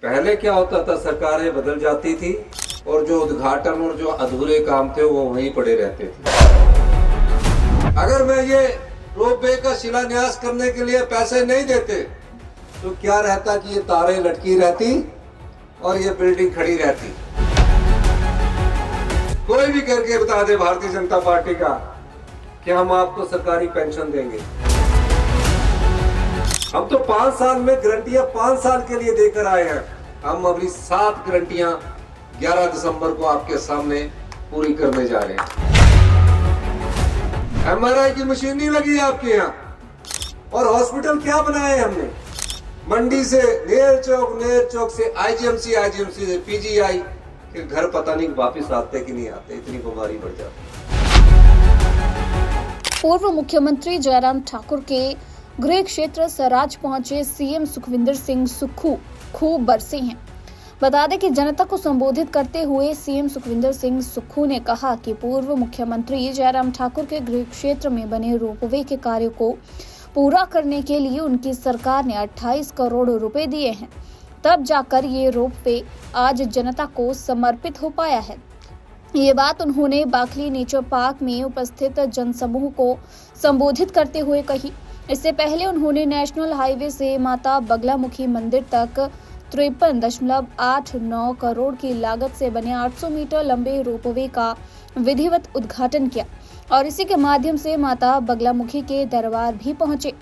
पहले क्या होता था, सरकारें बदल जाती थी और जो उद्घाटन और जो अधूरे काम थे वो वहीं पड़े रहते थे। अगर मैं ये रोपवे का शिलान्यास करने के लिए पैसे नहीं देते तो क्या रहता कि ये तारें लटकी रहती और ये बिल्डिंग खड़ी रहती। कोई भी करके बता दे भारतीय जनता पार्टी का कि हम आपको सरकारी पेंशन देंगे। हम तो 5 साल में गारंटियां 5 साल के लिए देकर आए हैं। हम अगली 7 गारंटियां 11 दिसंबर को आपके सामने पूरी करने जा रहे हैं। MRI की मशीन नहीं लगी है आपके यहाँ, और हॉस्पिटल क्या बनाए हमने, मंडी से नेर चौक से IGMC से PGI के घर पता नहीं वापिस आते कि नहीं आते, इतनी बीमारी बढ़ जाती। पूर्व मुख्यमंत्री जयराम ठाकुर के गृह क्षेत्र सराज पहुंचे CM सुखविंदर सिंह सुक्खू खूब बरसे हैं। बता दें कि जनता को संबोधित करते हुए CM सुखविंदर सिंह सुक्खू ने कहा कि पूर्व मुख्यमंत्री जयराम ठाकुर के गृह क्षेत्र में बने रोपवे के कार्य को पूरा करने के लिए उनकी सरकार ने 28 करोड़ रुपए दिए हैं, तब जाकर ये रोपवे आज जनता को समर्पित हो पाया है। ये बात उन्होंने बाखली नेचर पार्क में उपस्थित जनसमूह को संबोधित करते हुए कही। इससे पहले उन्होंने नेशनल हाईवे से माता बगलामुखी मंदिर तक 53.89 करोड़ की लागत से बने 800 मीटर लंबे रोपवे का विधिवत उद्घाटन किया और इसी के माध्यम से माता बगलामुखी के दरबार भी पहुंचे।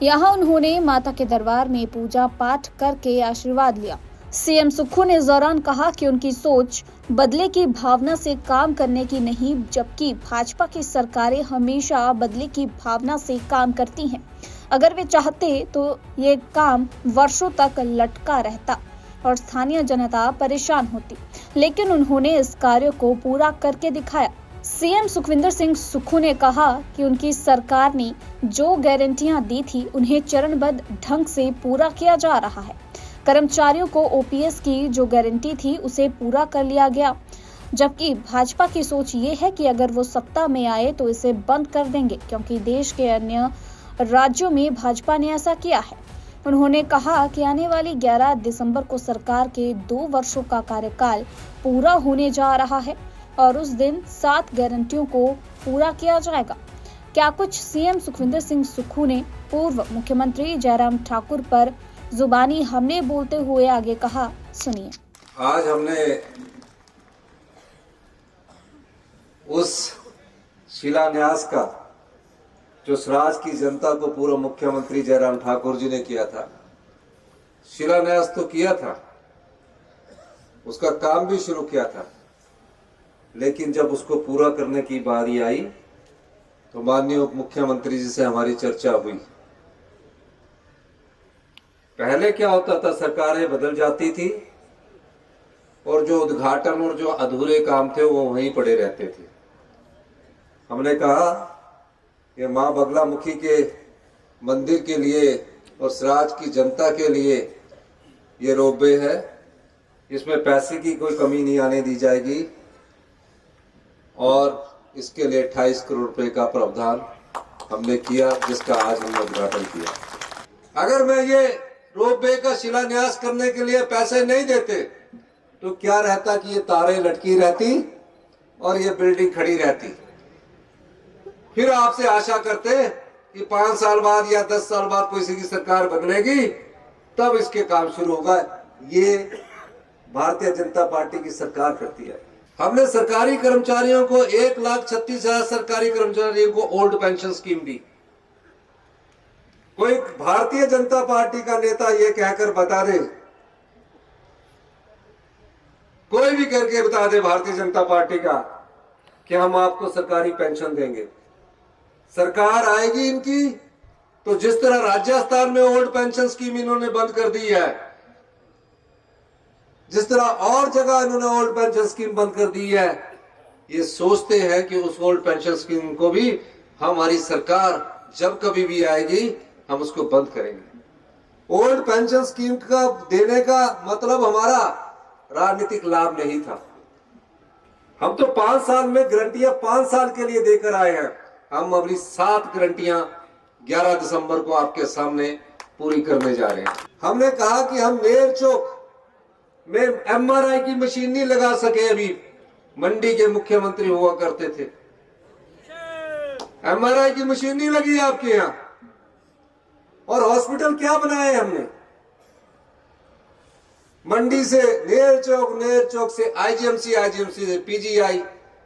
यहां उन्होंने माता के दरबार में पूजा पाठ करके आशीर्वाद लिया। CM सुक्खू ने इस दौरान कहा कि उनकी सोच बदले की भावना से काम करने की नहीं, जबकि भाजपा की सरकारें हमेशा बदले की भावना से काम करती हैं। अगर वे चाहते तो ये काम वर्षों तक लटका रहता और स्थानीय जनता परेशान होती, लेकिन उन्होंने इस कार्य को पूरा करके दिखाया। CM सुखविंदर सिंह सुक्खू ने कहा कि उनकी सरकार ने जो गारंटियां दी थी उन्हें चरणबद्ध ढंग से पूरा किया जा रहा है। कर्मचारियों को OPS की जो गारंटी थी उसे पूरा कर लिया गया, जबकि भाजपा की सोच ये है कि अगर वो सत्ता में आए तो इसे बंद कर देंगे, क्योंकि देश के अन्य राज्यों में भाजपा ने ऐसा किया है। उन्होंने कहा कि आने वाली 11 दिसंबर को सरकार के 2 वर्षों का कार्यकाल पूरा होने जा रहा है और उस दिन 7 गारंटियों को पूरा किया जाएगा। क्या कुछ CM सुखविंदर सिंह सुक्खू ने पूर्व मुख्यमंत्री जयराम ठाकुर पर जुबानी हमले बोलते हुए आगे कहा, सुनिए। आज हमने उस शिलान्यास का जो सराज की जनता को पूर्व मुख्यमंत्री जयराम ठाकुर जी ने किया था, शिलान्यास तो किया था, उसका काम भी शुरू किया था, लेकिन जब उसको पूरा करने की बारी आई तो माननीय उप मुख्यमंत्री जी से हमारी चर्चा हुई। पहले क्या होता था, सरकारें बदल जाती थी और जो उद्घाटन और जो अधूरे काम थे वो वहीं पड़े रहते थे। हमने कहा ये मां बगलामुखी के मंदिर के लिए और सराज की जनता के लिए ये रोपवे है, इसमें पैसे की कोई कमी नहीं आने दी जाएगी और इसके लिए 28 करोड़ रुपए का प्रावधान हमने किया, जिसका आज हमने उद्घाटन किया। अगर मैं ये रोपवे का शिलान्यास करने के लिए पैसे नहीं देते तो क्या रहता कि ये तारें लटकी रहती और ये बिल्डिंग खड़ी रहती। फिर आपसे आशा करते कि 5 साल बाद या 10 साल बाद कोई सी की सरकार बदलेगी तब इसके काम शुरू होगा। ये भारतीय जनता पार्टी की सरकार करती है। हमने सरकारी कर्मचारियों को 1,36,000 सरकारी कर्मचारियों को ओल्ड पेंशन स्कीम दी। कोई भारतीय जनता पार्टी का नेता ये कहकर बता दे, कोई भी करके बता दे भारतीय जनता पार्टी का कि हम आपको सरकारी पेंशन देंगे। सरकार आएगी इनकी तो जिस तरह राजस्थान में ओल्ड पेंशन स्कीम इन्होंने बंद कर दी है, जिस तरह और जगह इन्होंने ओल्ड पेंशन स्कीम बंद कर दी है, ये सोचते हैं कि उस ओल्ड पेंशन स्कीम को भी हमारी सरकार जब कभी भी आएगी हम उसको बंद करेंगे। ओल्ड पेंशन स्कीम का देने का मतलब हमारा राजनीतिक लाभ नहीं था। हम तो 5 साल में गारंटियां 5 साल के लिए देकर आए हैं। हम अगली 7 गारंटियां 11 दिसंबर को आपके सामने पूरी करने जा रहे हैं। हमने कहा कि हम नेर चौक में MRI की मशीन नहीं लगा सके। अभी मंडी के मुख्यमंत्री हुआ करते थे, MRI की मशीन नहीं लगी आपके यहां। और हॉस्पिटल क्या बनाए हमने, मंडी से नेर चौक से IGMC से PGI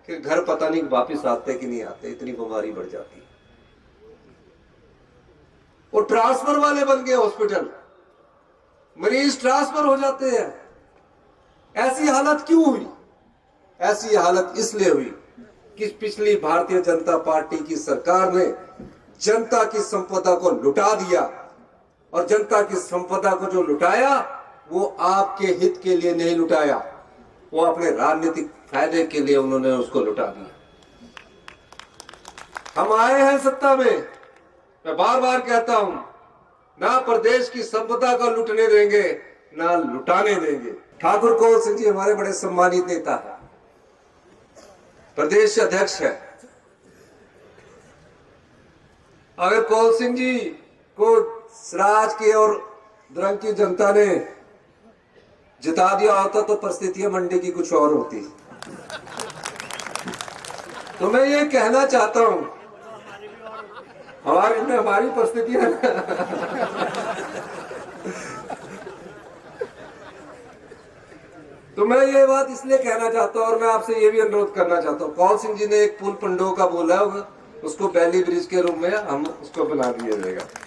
के घर पता नहीं वापिस आते कि नहीं आते, इतनी बीमारी बढ़ जाती है। वो ट्रांसफर वाले बन गए हॉस्पिटल, मरीज ट्रांसफर हो जाते हैं। ऐसी हालत क्यों हुई? ऐसी हालत इसलिए हुई कि पिछली भारतीय जनता पार्टी की सरकार ने जनता की संपदा को लुटा दिया, और जनता की संपदा को जो लुटाया वो आपके हित के लिए नहीं लुटाया, वो अपने राजनीतिक फायदे के लिए उन्होंने उसको लुटा दिया। हम आए हैं सत्ता में, मैं बार बार कहता हूं, ना प्रदेश की संपदा को लुटने देंगे ना लुटाने देंगे। ठाकुर कौल सिंह जी हमारे बड़े सम्मानित नेता है, प्रदेश अध्यक्ष है। अगर कौल सिंह जी को सराज की और द्रंग की जनता ने जिता दिया होता तो परिस्थितियां मंडी की कुछ और होती। तो मैं ये कहना चाहता हूं, हमारी परिस्थितियां तो मैं ये बात इसलिए कहना चाहता हूं, और मैं आपसे ये भी अनुरोध करना चाहता हूं, कौल सिंह जी ने एक पुल पंडो का बोला होगा, उसको बैली ब्रिज के रूप में हम उसको बना दिया जाएगा।